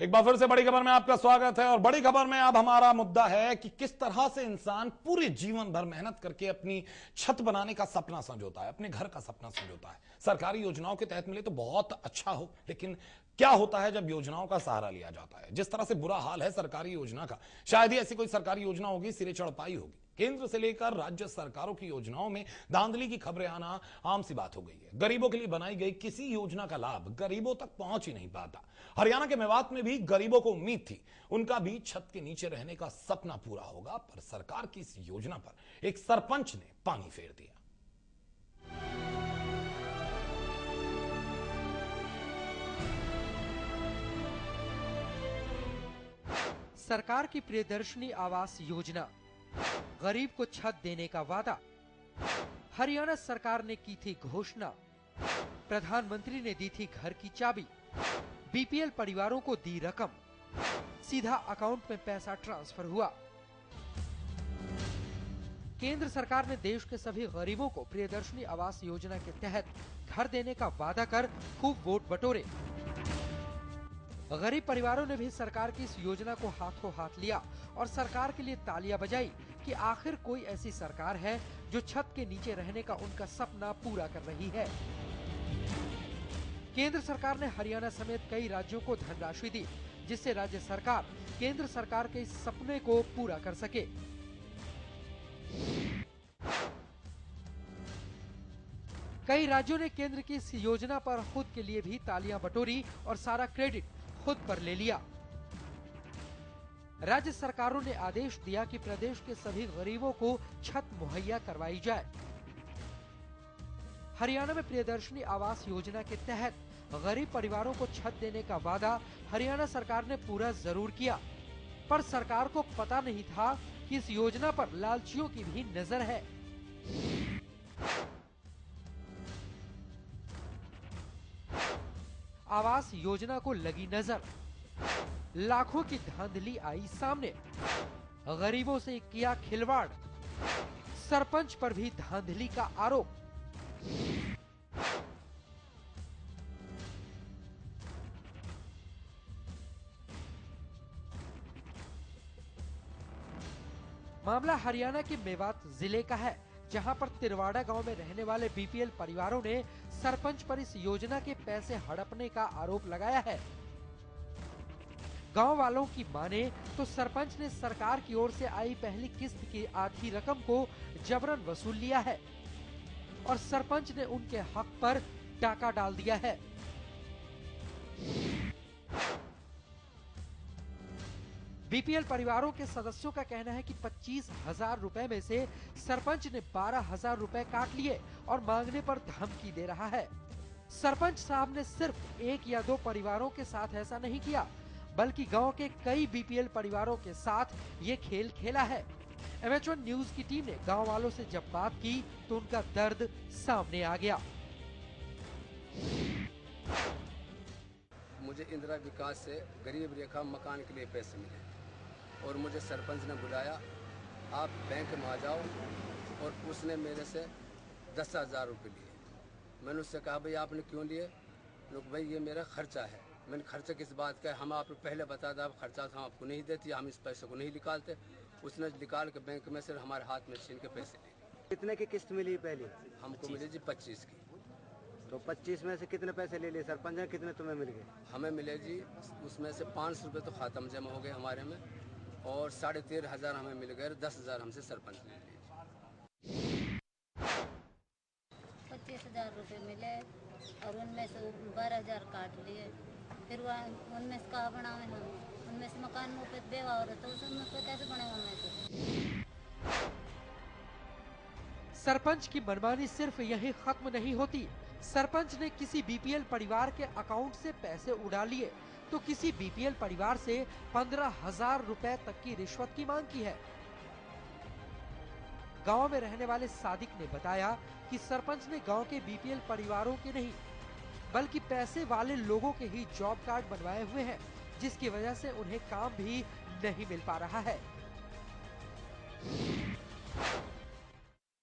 एक बार फिर से बड़ी खबर में आपका स्वागत है। और बड़ी खबर में अब हमारा मुद्दा है कि किस तरह से इंसान पूरे जीवन भर मेहनत करके अपनी छत बनाने का सपना संजोता है, अपने घर का सपना संजोता है। सरकारी योजनाओं के तहत मिले तो बहुत अच्छा हो, लेकिन क्या होता है जब योजनाओं का सहारा लिया जाता है? जिस तरह से बुरा हाल है सरकारी योजना का, शायद ही ऐसी कोई सरकारी योजना होगी सिरे चढ़ पाई होगी। केंद्र से लेकर राज्य सरकारों की योजनाओं में धांधली की खबरें आना आम सी बात हो गई है। गरीबों के लिए बनाई गई किसी योजना का लाभ गरीबों तक पहुंच ही नहीं पाता। हरियाणा के मेवात में भी गरीबों को उम्मीद थी, उनका भी छत के नीचे रहने का सपना पूरा होगा, पर सरकार की इस योजना पर एक सरपंच ने पानी फेर दिया। सरकार की प्रियदर्शनी आवास योजना, गरीब को छत देने का वादा। हरियाणा सरकार ने की थी घोषणा, प्रधानमंत्री ने दी थी घर की चाबी। बीपीएल परिवारों को दी रकम, सीधा अकाउंट में पैसा ट्रांसफर हुआ। केंद्र सरकार ने देश के सभी गरीबों को प्रियदर्शनी आवास योजना के तहत घर देने का वादा कर खूब वोट बटोरे। गरीब परिवारों ने भी सरकार की इस योजना को हाथों हाथ लिया और सरकार के लिए तालियां बजाई कि आखिर कोई ऐसी सरकार है जो छत के नीचे रहने का उनका सपना पूरा कर रही है। केंद्र सरकार ने हरियाणा समेत कई राज्यों को धनराशि दी, जिससे राज्य सरकार केंद्र सरकार के इस सपने को पूरा कर सके। कई राज्यों ने केंद्र की इस योजना पर खुद के लिए भी तालियां बटोरी और सारा क्रेडिट खुद पर ले लिया। राज्य सरकारों ने आदेश दिया कि प्रदेश के सभी गरीबों को छत मुहैया करवाई जाए। हरियाणा में प्रियदर्शनी आवास योजना के तहत गरीब परिवारों को छत देने का वादा हरियाणा सरकार ने पूरा जरूर किया, पर सरकार को पता नहीं था कि इस योजना पर लालचियों की भी नजर है। आवास योजना को लगी नजर, लाखों की धांधली आई सामने, गरीबों से किया खिलवाड़, सरपंच पर भी धांधली का आरोप। मामला हरियाणा के मेवात जिले का है, जहां पर तिरवाड़ा गांव में रहने वाले बीपीएल परिवारों ने सरपंच पर इस योजना के पैसे हड़पने का आरोप लगाया है। गांव वालों की माने तो सरपंच ने सरकार की ओर से आई पहली किस्त की आधी रकम को जबरन वसूल लिया है और सरपंच ने उनके हक पर डाका डाल दिया है। बीपीएल परिवारों के सदस्यों का कहना है कि 25,000 रुपए में से सरपंच ने 12,000 रुपए काट लिए और मांगने पर धमकी दे रहा है। सरपंच साहब ने सिर्फ एक या दो परिवारों के साथ ऐसा नहीं किया, बल्कि गांव के कई बीपीएल परिवारों के साथ ये खेल खेला है। MH1 न्यूज की टीम ने गांव वालों से जब बात की तो उनका दर्द सामने आ गया। मुझे इंदिरा विकास से गरीब रेखा मकान के लिए पैसे मिले और मुझे सरपंच ने बुलाया, आप बैंक में आ जाओ, और उसने मेरे से 10,000 रुपये लिए। मैंने उससे कहा, भाई आपने क्यों लिए? लोग, भाई ये मेरा खर्चा है। मैंने खर्चा किस बात का है? हम आपको पहले बता दें, खर्चा तो हम आपको नहीं देती, हम इस पैसे को नहीं निकालते। उसने निकाल के बैंक में से हमारे हाथ में छीन के पैसे लिए। कितने की किस्त मिली पहली? हमको मिले जी 25 की। तो 25 में से कितने पैसे ले लिए सरपंच ने, कितने तुम्हें मिल गए? हमें मिले जी उसमें से 500 रुपये तो खाता में जमा हो गए हमारे में, और 13,500 हमें मिल गए, 10,000 हमसे सरपंच ने लिए। 25,000 रुपये मिले और उनमें से 12,000 काट लिए। फिर वह उनमें से कहा बनावे हम, उनमें से मकान में पे देवा हो रहा था, उसमें पे कैसे बने उनमें से। सरपंच की मनमानी सिर्फ यही खत्म नहीं होती। सरपंच ने किसी बीपीएल परिवार के अकाउंट से पैसे उड़ा लिए तो किसी बीपीएल परिवार से 15,000 रुपए तक की रिश्वत की मांग की है। गांव में रहने वाले सादिक ने बताया कि सरपंच ने गांव के बीपीएल परिवारों के नहीं, बल्कि पैसे वाले लोगों के ही जॉब कार्ड बनवाए हुए हैं, जिसकी वजह से उन्हें काम भी नहीं मिल पा रहा है।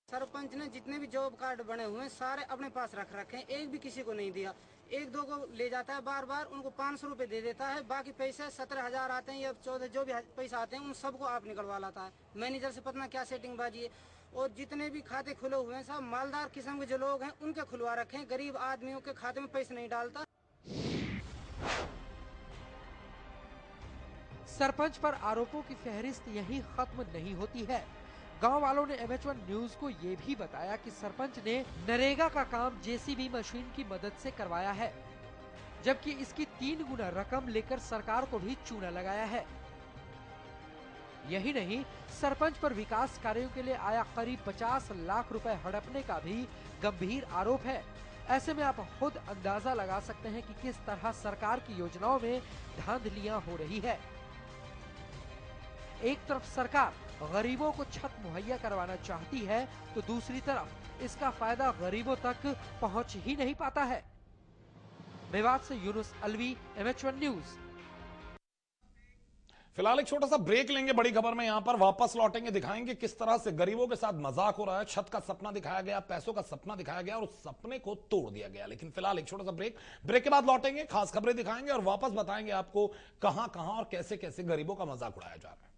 सरपंच ने जितने भी जॉब कार्ड बने हुए हैं सारे अपने पास रख रखे हैं, एक भी किसी को नहीं दिया। एक दो को ले जाता है बार बार, उनको 500 रुपए दे देता है, बाकी पैसे 17,000 आते हैं या 14 जो भी पैसा आते हैं उन सबको आप निकलवा लाता है। मैनेजर से पता क्या सेटिंग बाजी है। और जितने भी खाते खुले हुए हैं सब मालदार किस्म के जो लोग हैं उनके खुलवा रखे हैं, गरीब आदमियों के खाते में पैसे नहीं डालता। सरपंच पर आरोपों की फहरिस्त यहीं खत्म नहीं होती है। गांव वालों ने MH1 न्यूज को ये भी बताया कि सरपंच ने नरेगा का काम जेसीबी मशीन की मदद से करवाया है, जबकि इसकी 3 गुना रकम लेकर सरकार को भी चूना लगाया है। यही नहीं, सरपंच पर विकास कार्यों के लिए आया करीब 50 लाख रुपए हड़पने का भी गंभीर आरोप है। ऐसे में आप खुद अंदाजा लगा सकते हैं कि किस तरह सरकार की योजनाओं में धांधलियां हो रही है। एक तरफ सरकार गरीबों को छत मुहैया करवाना चाहती है, तो दूसरी तरफ इसका फायदा गरीबों तक पहुंच ही नहीं पाता है। मेवात से यूनुस अलवी, MH1 न्यूज। फिलहाल एक छोटा सा ब्रेक लेंगे। बड़ी खबर में यहां पर वापस लौटेंगे, दिखाएंगे किस तरह से गरीबों के साथ मजाक हो रहा है। छत का सपना दिखाया गया, पैसों का सपना दिखाया गया और उस सपने को तोड़ दिया गया। लेकिन फिलहाल एक छोटा सा ब्रेक के बाद लौटेंगे, खास खबरें दिखाएंगे और वापस बताएंगे आपको कहां कहां और कैसे कैसे गरीबों का मजाक उड़ाया जा रहा है।